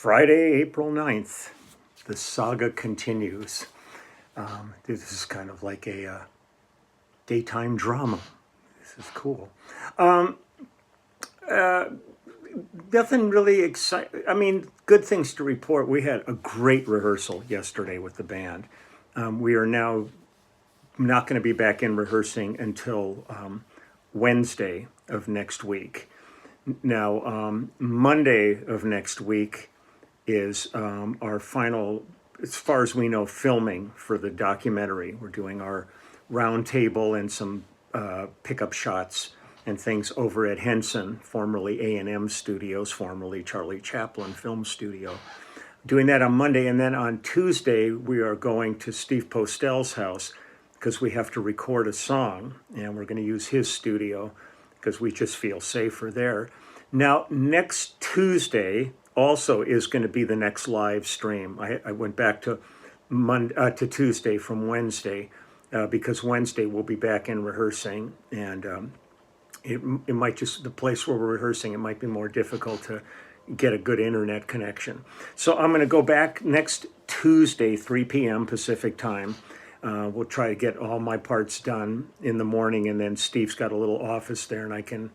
Friday, April 9th. The saga continues. This is kind of like a daytime drama. This is cool. Nothing really exciting. I mean, good things to report. We had a great rehearsal yesterday with the band. We are now not going to be back in rehearsing until Wednesday of next week. Now, Monday of next week is our final, as far as we know, filming for the documentary. We're doing our round table and some pickup shots and things over at Henson, formerly A&M Studios, formerly Charlie Chaplin Film Studio. Doing that on Monday, and then on Tuesday we are going to Steve Postel's house because we have to record a song, and we're going to use his studio because we just feel safer there. Now, next Tuesday also is going to be the next live stream. I went back to Tuesday from Wednesday because Wednesday we'll be back in rehearsing, and it might just, the place where we're rehearsing, it might be more difficult to get a good internet connection. So I'm going to go back next Tuesday, 3 p.m. Pacific time. We'll try to get all my parts done in the morning, and then Steve's got a little office there, and I can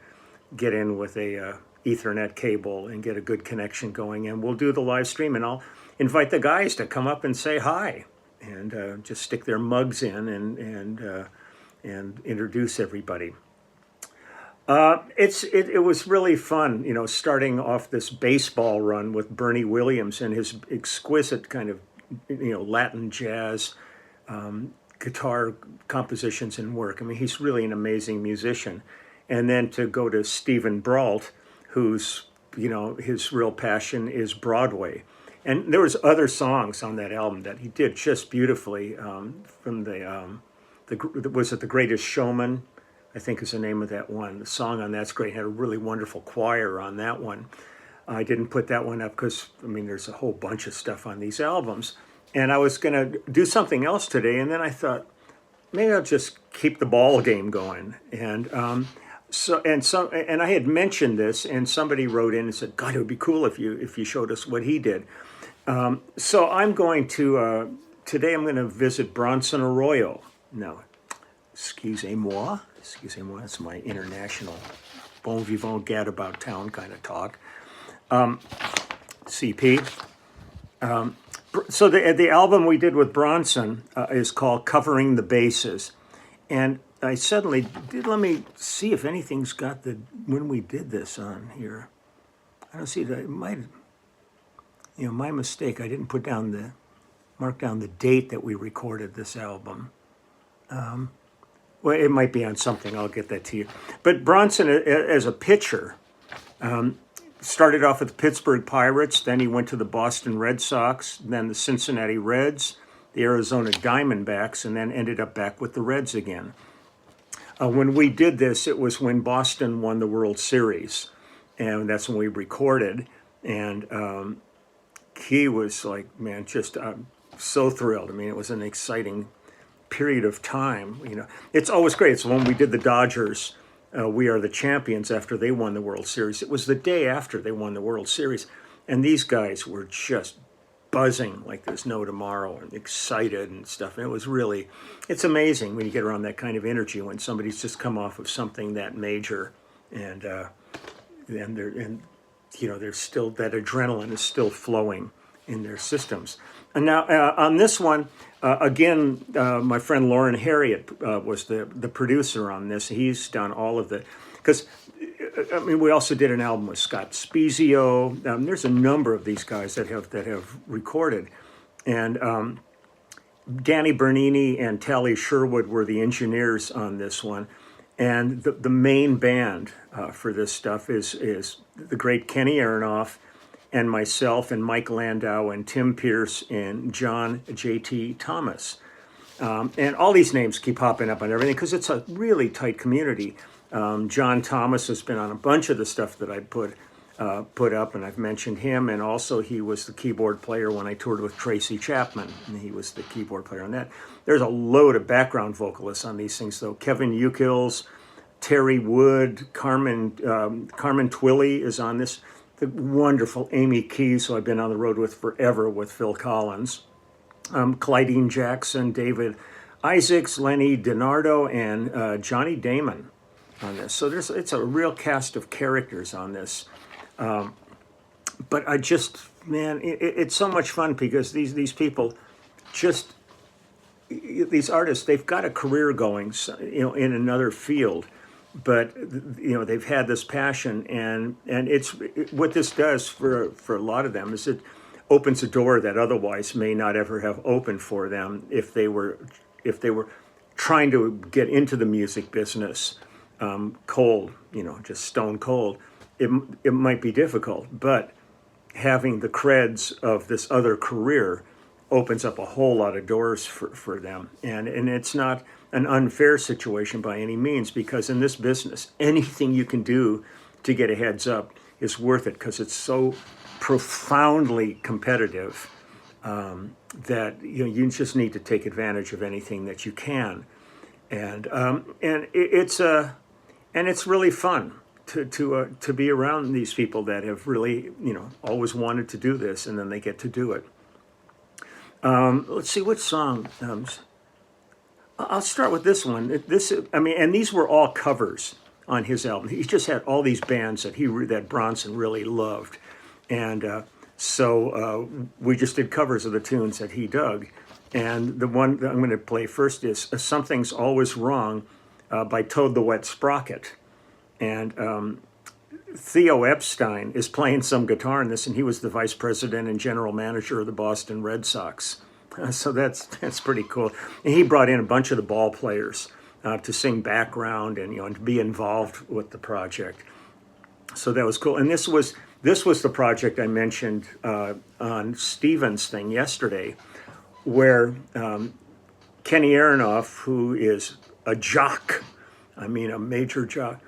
get in with a Ethernet cable and get a good connection going, and we'll do the live stream, and I'll invite the guys to come up and say hi, and just stick their mugs in and introduce everybody. It was really fun, you know, starting off this baseball run with Bernie Williams and his exquisite kind of, you know, Latin jazz guitar compositions and work. I mean, he's really an amazing musician. And then to go to Stephen Brault, who's, you know, his real passion is Broadway. And there was other songs on that album that he did just beautifully. From was it The Greatest Showman? I think is the name of that one. The song on that's great. Had a really wonderful choir on that one. I didn't put that one up because, I mean, there's a whole bunch of stuff on these albums. And I was going to do something else today, and then I thought, maybe I'll just keep the ball game going. And I had mentioned this, and somebody wrote in and said, God, it would be cool if you showed us what he did. So I'm going to, today I'm going to visit Bronson, Arroyo. No, excusez-moi, that's my international bon vivant gadabout town kind of talk. CP. So the album we did with Bronson is called Covering the Bases. And I suddenly did, let me see if anything's got when we did this on here. I don't see that. It might, you know, my mistake. I didn't mark down the date that we recorded this album. Well, it might be on something. I'll get that to you. But Bronson, as a pitcher, started off with the Pittsburgh Pirates. Then he went to the Boston Red Sox, then the Cincinnati Reds, the Arizona Diamondbacks, and then ended up back with the Reds again. When we did this, it was when Boston won the World Series, and that's when we recorded. And he was like, man, just so thrilled. I mean, it was an exciting period of time. You know, it's always great. It's when we did the Dodgers, We Are the Champions, after they won the World Series. It was the day after they won the World Series, and these guys were just buzzing like there's no tomorrow and excited and stuff. And it was really, it's amazing when you get around that kind of energy when somebody's just come off of something that major, and you know, there's still, that adrenaline is still flowing in their systems. And now on this one, again, my friend Lauren Harriet was the producer on this. He's done all of the, because I mean, we also did an album with Scott Spezio. There's a number of these guys that have recorded, and Danny Bernini and Tally Sherwood were the engineers on this one. And the main band for this stuff is the great Kenny Aronoff, and myself and Mike Landau and Tim Pierce and John J.T. Thomas. And all these names keep popping up on everything because it's a really tight community. John Thomas has been on a bunch of the stuff that I put up, and I've mentioned him. And also he was the keyboard player when I toured with Tracy Chapman, and he was the keyboard player on that. There's a load of background vocalists on these things, though. Kevin Ukils, Terry Wood, Carmen Twilley is on this. the wonderful Amy Keys, who I've been on the road with forever with Phil Collins, Clydeen Jackson, David Isaacs, Lenny DiNardo, and Johnny Damon on this. So it's a real cast of characters on this. But I just, man, it's so much fun because these people just, these artists, they've got a career going, in another field, but they've had this passion, and it's what this does for a lot of them is it opens a door that otherwise may not ever have opened for them if they were trying to get into the music business cold, just stone cold. It might be difficult, but having the creds of this other career opens up a whole lot of doors for them. And it's not an unfair situation by any means, because in this business, anything you can do to get a heads up is worth it, because it's so profoundly competitive that you just need to take advantage of anything that you can. And it's really fun to be around these people that have really always wanted to do this, and then they get to do it. Let's see, which song? I'll start with this one. And these were all covers on his album. He just had all these bands that Bronson really loved, and so we just did covers of the tunes that he dug. And the one that I'm going to play first is "Something's Always Wrong" by Toad the Wet Sprocket, and Theo Epstein is playing some guitar in this, and he was the vice president and general manager of the Boston Red Sox. So that's pretty cool. And he brought in a bunch of the ball players to sing background and to be involved with the project. So that was cool. And this was the project I mentioned on Steven's thing yesterday, where Kenny Aronoff, who is a jock, a major jock,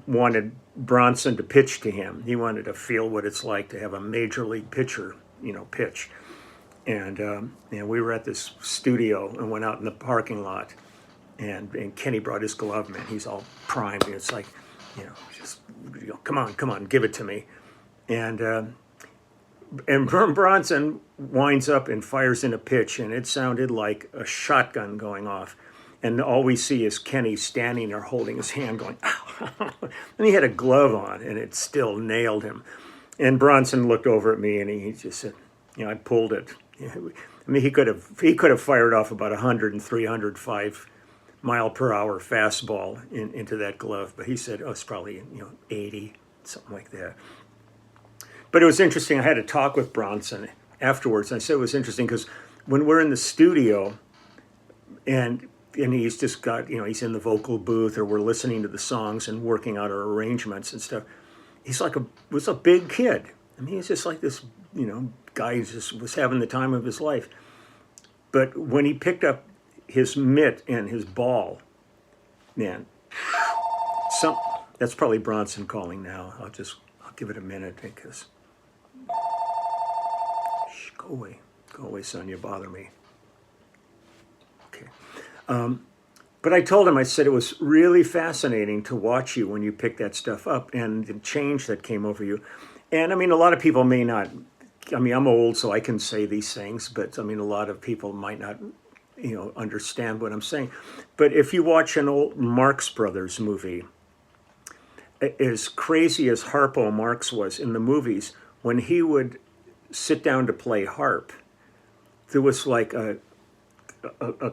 wanted Bronson to pitch to him. He wanted to feel what it's like to have a major league pitcher, pitch. And we were at this studio and went out in the parking lot, and Kenny brought his glove, man. He's all primed, and it's like, just come on, give it to me. And Bronson winds up and fires in a pitch, and it sounded like a shotgun going off. And all we see is Kenny standing there holding his hand going, ow. And he had a glove on, and it still nailed him. And Bronson looked over at me, and he just said, I pulled it. He could have fired off about 100 and 305 mile per hour fastball into that glove. But he said, it's probably 80, something like that. But it was interesting. I had a talk with Bronson afterwards. I said it was interesting because when we're in the studio and he's just got, he's in the vocal booth, or we're listening to the songs and working out our arrangements and stuff. He's was a big kid. He's just like this, guy who just was having the time of his life. But when he picked up his mitt and his ball, man, that's probably Bronson calling now. I'll give it a minute because, go away, son, you bother me. Okay. But I told him, I said, it was really fascinating to watch you when you picked that stuff up and the change that came over you. And a lot of people may not, I'm old, so I can say these things, but a lot of people might not, understand what I'm saying. But if you watch an old Marx Brothers movie, as crazy as Harpo Marx was in the movies, when he would sit down to play harp, there was like a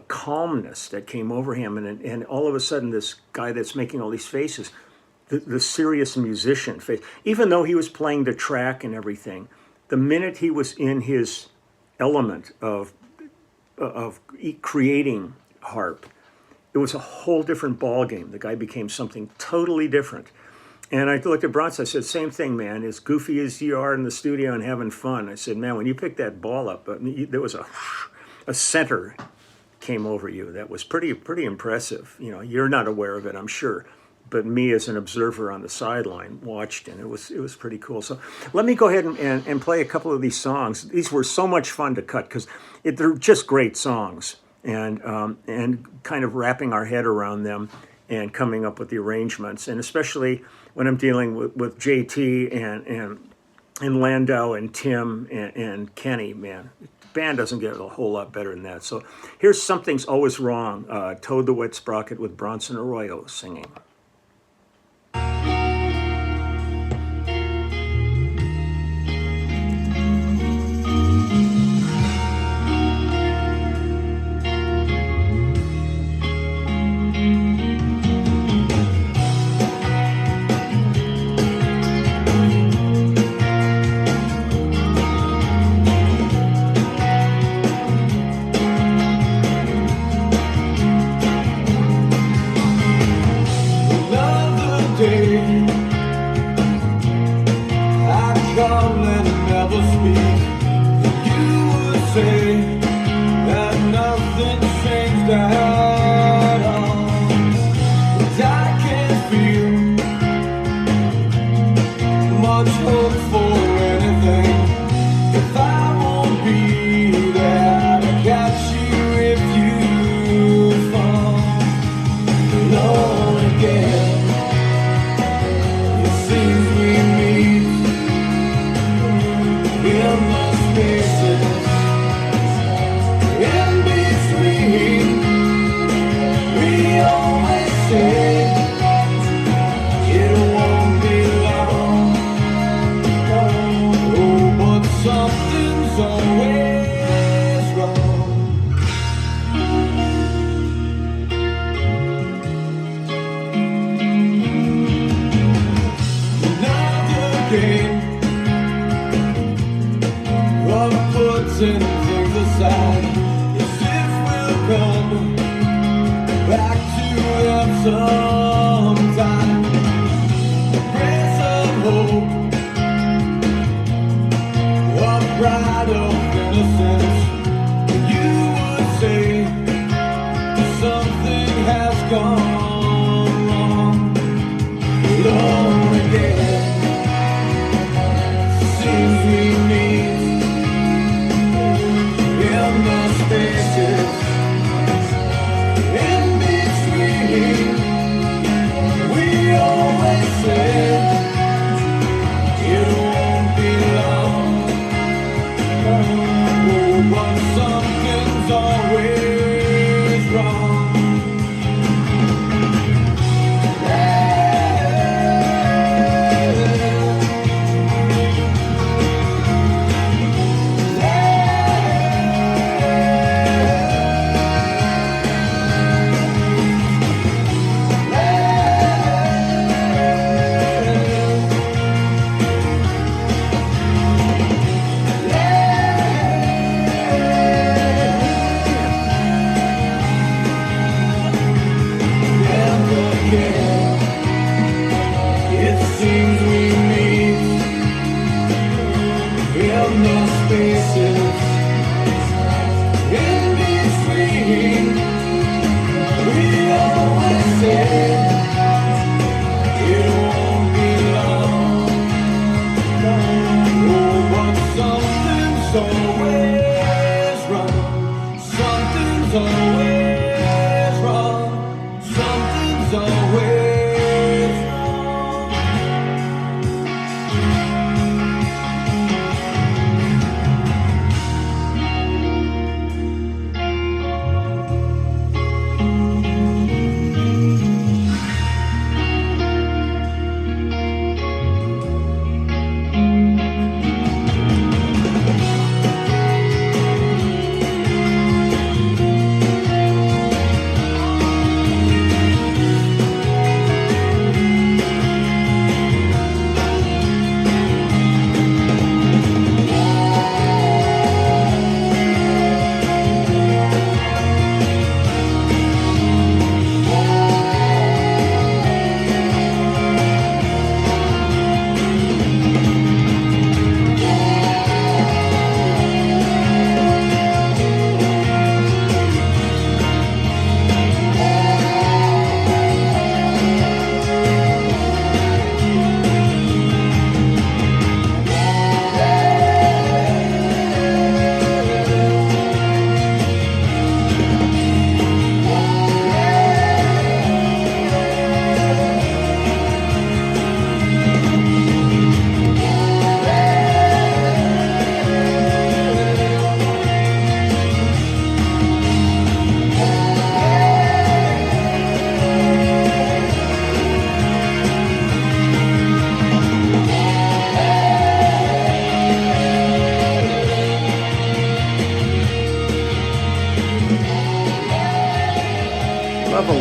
calmness that came over him, and all of a sudden this guy that's making all these faces, the serious musician face, even though he was playing the track and everything, the minute he was in his element of creating harp, it was a whole different ball game. The guy became something totally different. And I looked at Bronson, I said, same thing, man. As goofy as you are in the studio and having fun, I said, man, when you picked that ball up, there was a center came over you that was pretty impressive. You're not aware of it, I'm sure, but me as an observer on the sideline watched, and it was pretty cool. So let me go ahead and play a couple of these songs. These were so much fun to cut because they're just great songs, and kind of wrapping our head around them and coming up with the arrangements, and especially when I'm dealing with JT and Landau and Tim and Kenny, man, the band doesn't get a whole lot better than that. So here's Something's Always Wrong, Toad the Wet Sprocket with Bronson Arroyo singing.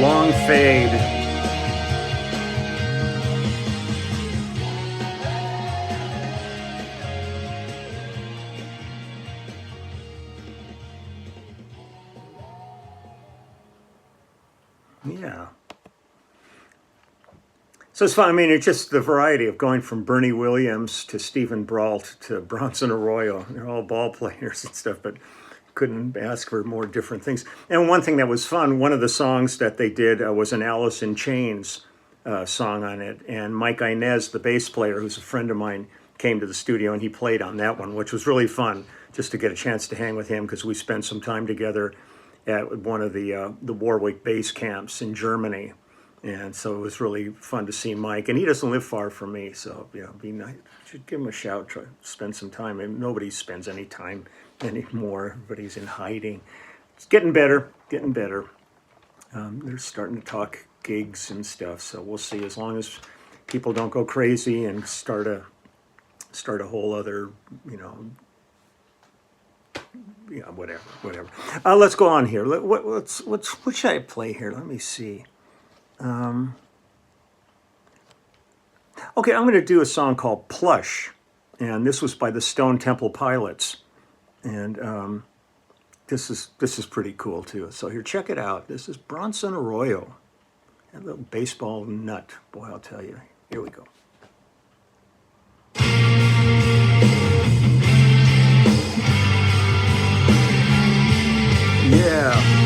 long fade. Yeah. So it's fun. I mean, it's just the variety of going from Bernie Williams to Stephen Brault to Bronson Arroyo. They're all ball players and stuff, but couldn't ask for more different things. And one thing that was fun, one of the songs that they did was an Alice in Chains song on it. And Mike Inez, the bass player, who's a friend of mine, came to the studio and he played on that one, which was really fun just to get a chance to hang with him because we spent some time together at one of the Warwick base camps in Germany. And so it was really fun to see Mike. And he doesn't live far from me, so it'd be nice. Should give him a shout, try to spend some time. And nobody spends any time anymore. Everybody's in hiding. It's getting better, getting better. They're starting to talk gigs and stuff, so we'll see. As long as people don't go crazy and start a whole other, whatever. Let's go on here. What should I play here? Let me see. Okay, I'm going to do a song called Plush, and this was by the Stone Temple Pilots, and this is pretty cool too. So here, check it out. This is Bronson Arroyo, a little baseball nut. Boy, I'll tell you. Here we go. Yeah.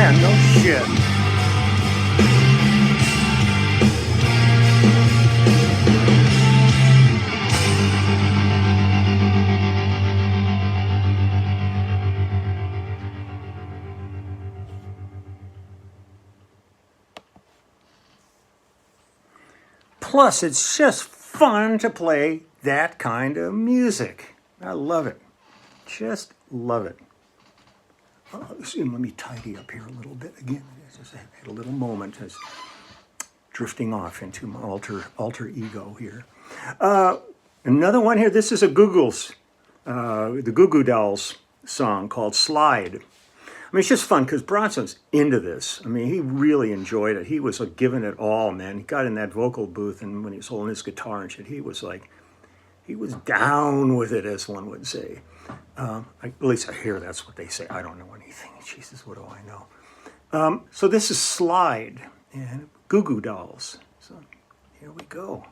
Yeah, no shit. Plus, it's just fun to play that kind of music. I love it. Just love it. Let me tidy up here a little bit again. Just had a little moment as drifting off into my alter ego here. Another one here. This is a the Goo Goo Dolls song called Slide. I mean, it's just fun because Bronson's into this. I mean, he really enjoyed it. He was giving it all, man. He got in that vocal booth, and when he was holding his guitar and shit, he was down with it, as one would say. At least I hear that's what they say. I don't know anything. Jesus, what do I know? So this is Slide and Goo Goo Dolls. So here we go.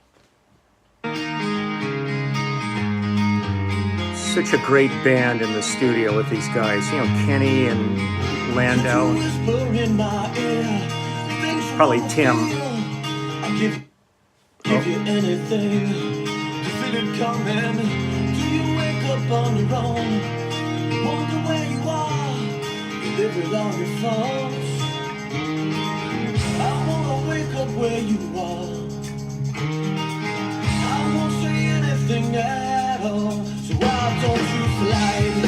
Such a great band in the studio with these guys. You know, Kenny and Landau. Probably Tim. I'll give you anything to feel it coming. Do you wake up on your own? Wonder where you are. You live with all your thoughts. I wanna wake up where you are. I won't say anything at all. So why don't you slide?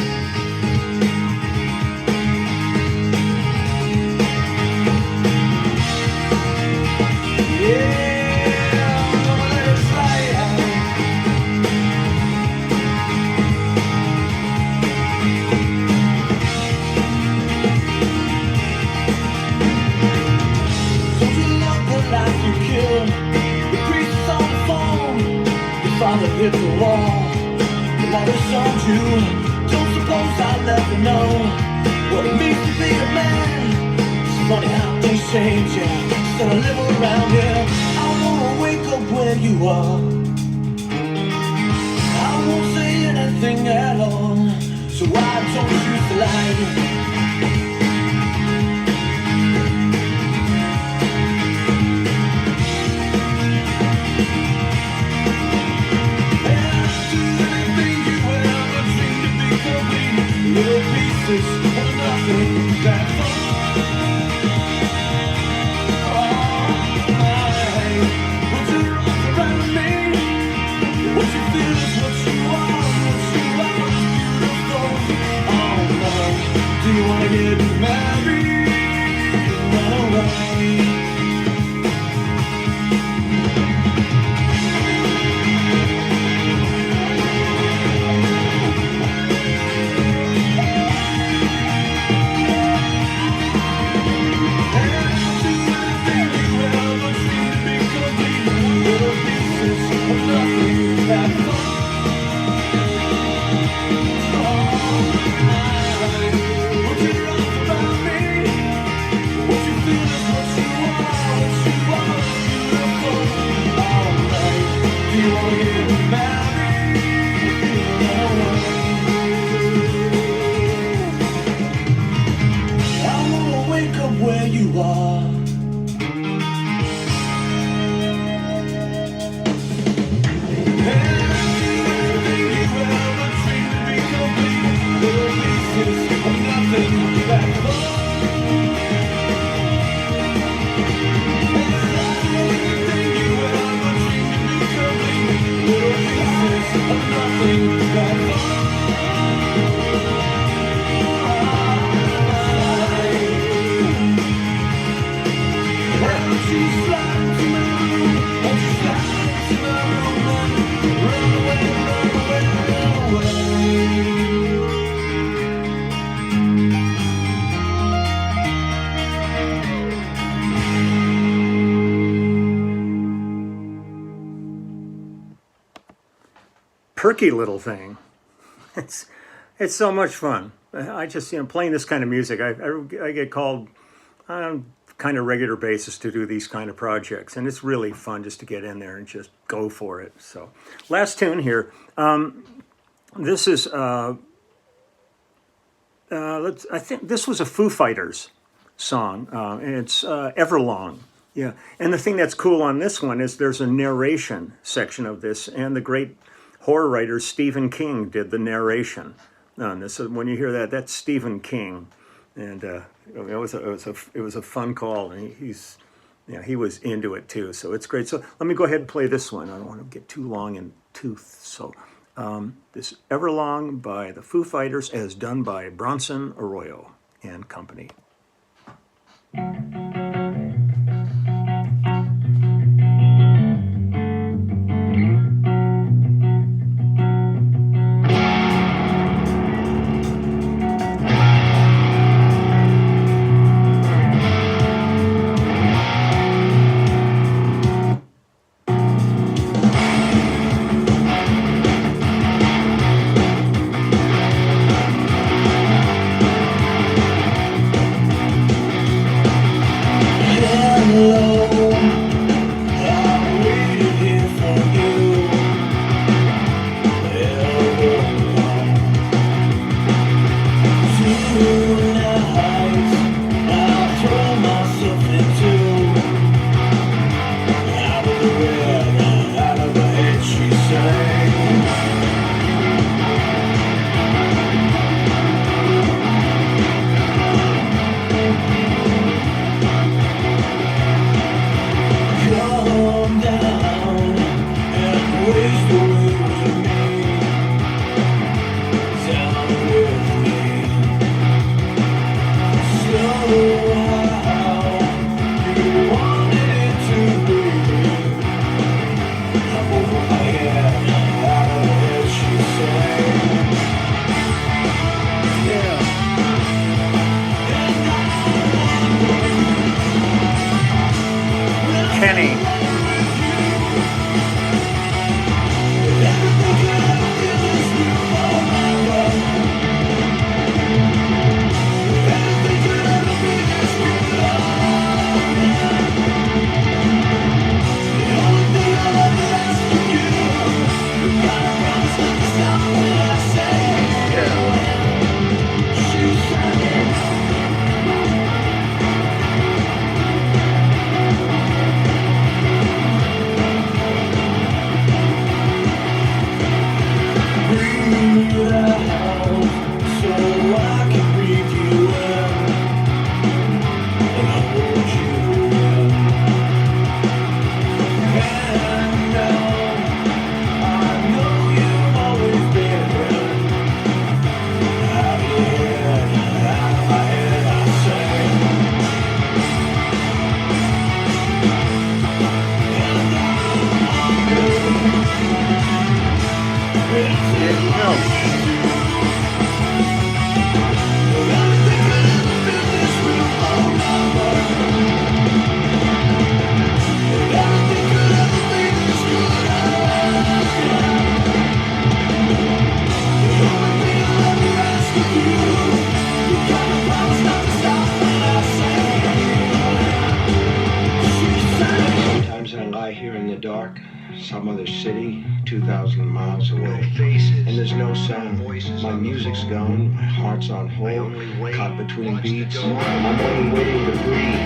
Father hit the wall, the light is on you. Don't suppose I'll ever know what it means to be a man. It's funny how things change, yeah. Still I live around here. I wanna wake up where you are. I won't say anything at all. So why don't you slide? Little pieces of nothing that fall. Put your arms around me. What you feel is what you are. What you are is beautiful. Oh no, do you wanna get married? Run away. Perky little thing. It's so much fun. I just, playing this kind of music, I get called on kind of regular basis to do these kind of projects, and it's really fun just to get in there and just go for it. So, last tune here. This is I think this was a Foo Fighters song, and it's Everlong. Yeah, and the thing that's cool on this one is there's a narration section of this, and the great horror writer Stephen King did the narration on this. So when you hear that, that's Stephen King, and it was a fun call, and he was into it too. So it's great. So let me go ahead and play this one. I don't want to get too long in tooth. So this Everlong by the Foo Fighters, as done by Bronson, Arroyo and company. Kenny. Some other city, 2,000 miles away. And there's no sound. My music's gone, my heart's on hold, caught between beats. I'm only waiting to breathe.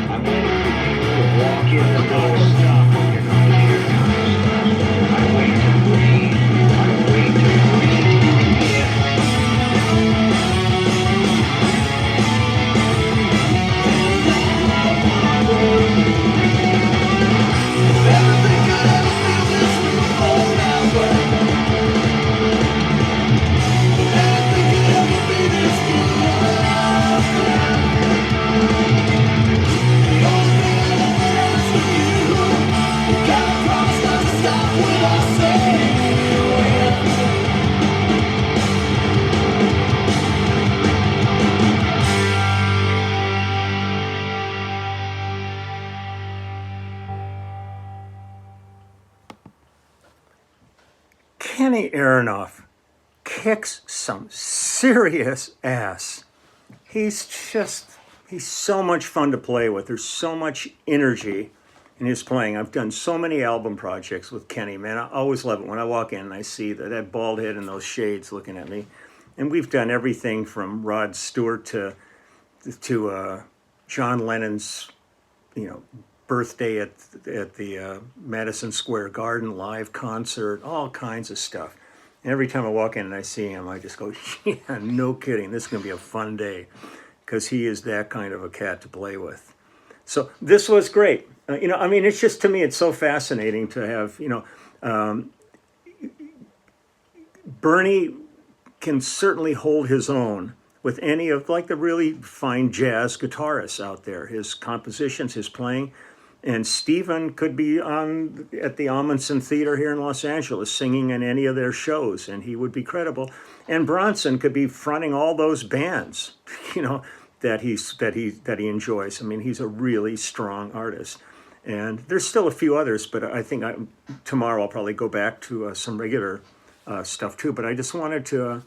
I'm waiting for you to walk in the door. You're not here. I wait to breathe. I wait to breathe. Yeah. Kenny Aronoff kicks some serious ass. He's so much fun to play with. There's so much energy in his playing. I've done so many album projects with Kenny, man. I always love it when I walk in and I see that bald head and those shades looking at me. And we've done everything from Rod Stewart to John Lennon's, birthday at the Madison Square Garden live concert, all kinds of stuff. And every time I walk in and I see him, I just go, yeah, no kidding, this is going to be a fun day, because he is that kind of a cat to play with. So this was great. It's just, to me, it's so fascinating to have, Bernie can certainly hold his own with any of like the really fine jazz guitarists out there. His compositions, his playing, and Stephen could be at the Amundsen Theater here in Los Angeles singing in any of their shows, and he would be credible. And Bronson could be fronting all those bands, that he enjoys. I mean, he's a really strong artist. And there's still a few others, but I think tomorrow I'll probably go back to some regular stuff too. But I just wanted to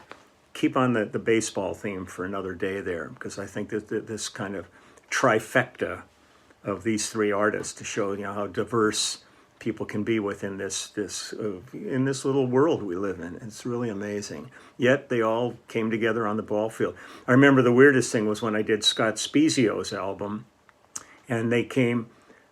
keep on the baseball theme for another day there, because I think that this kind of trifecta of these three artists to show how diverse people can be within this little world we live in. It's really amazing. Yet they all came together on the ball field. I remember the weirdest thing was when I did Scott Spezio's album, and they came.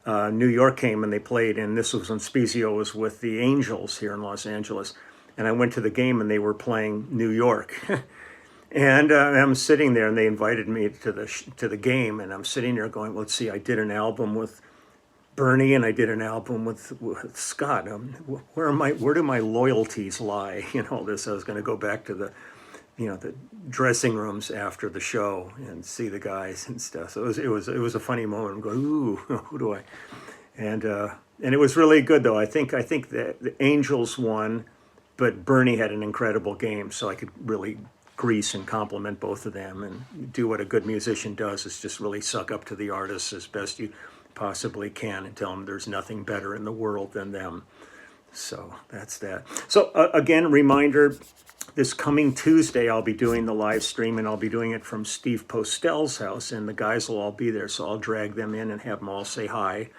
New York came and they played, and this was when Spezio was with the Angels here in Los Angeles. And I went to the game and they were playing New York. And I'm sitting there and they invited me to the game, and I'm sitting there going, let's see, I did an album with Bernie and I did an album with Scott. Where do my loyalties lie? I was going to go back to the dressing rooms after the show and see the guys and stuff. So it was a funny moment. I'm going, ooh, who do I? And it was really good though. I think that the Angels won, but Bernie had an incredible game, so I could really grease and compliment both of them and do what a good musician does, is just really suck up to the artists as best you possibly can and tell them there's nothing better in the world than them. So that's that. So again, reminder, this coming Tuesday, I'll be doing the live stream, and I'll be doing it from Steve Postel's house, and the guys will all be there. So I'll drag them in and have them all say hi.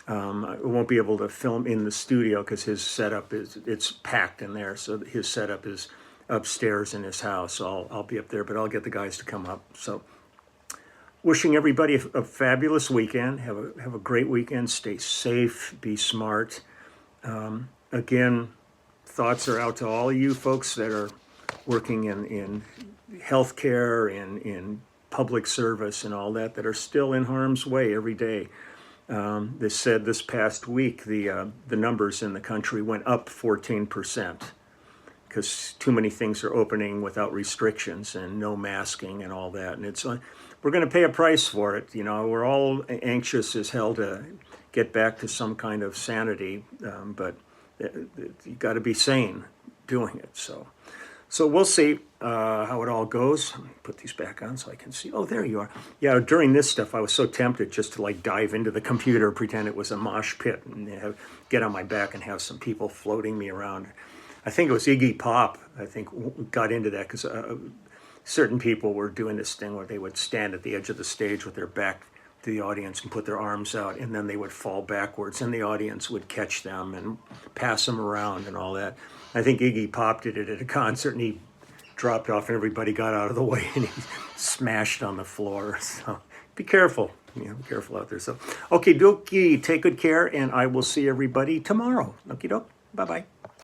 I won't be able to film in the studio because his setup it's packed in there. So his setup is upstairs in his house. So I'll be up there, but I'll get the guys to come up. So wishing everybody a fabulous weekend. Have a great weekend. Stay safe. Be smart. Again, thoughts are out to all of you folks that are working in healthcare, in public service and all that are still in harm's way every day. They said this past week the numbers in the country went up 14% because too many things are opening without restrictions and no masking and all that. And it's we're going to pay a price for it. We're all anxious as hell to get back to some kind of sanity, but you got to be sane doing it. So we'll see how it all goes. Let me put these back on so I can see. Oh, there you are. Yeah, during this stuff, I was so tempted just to dive into the computer, pretend it was a mosh pit, and get on my back and have some people floating me around. I think it was Iggy Pop, got into that because certain people were doing this thing where they would stand at the edge of the stage with their back to the audience and put their arms out, and then they would fall backwards, and the audience would catch them and pass them around and all that. I think Iggy Pop did it at a concert, and he dropped off and everybody got out of the way and he smashed on the floor. So be careful, be careful out there. So, okay, dokie, take good care, and I will see everybody tomorrow. Okie doke, bye-bye.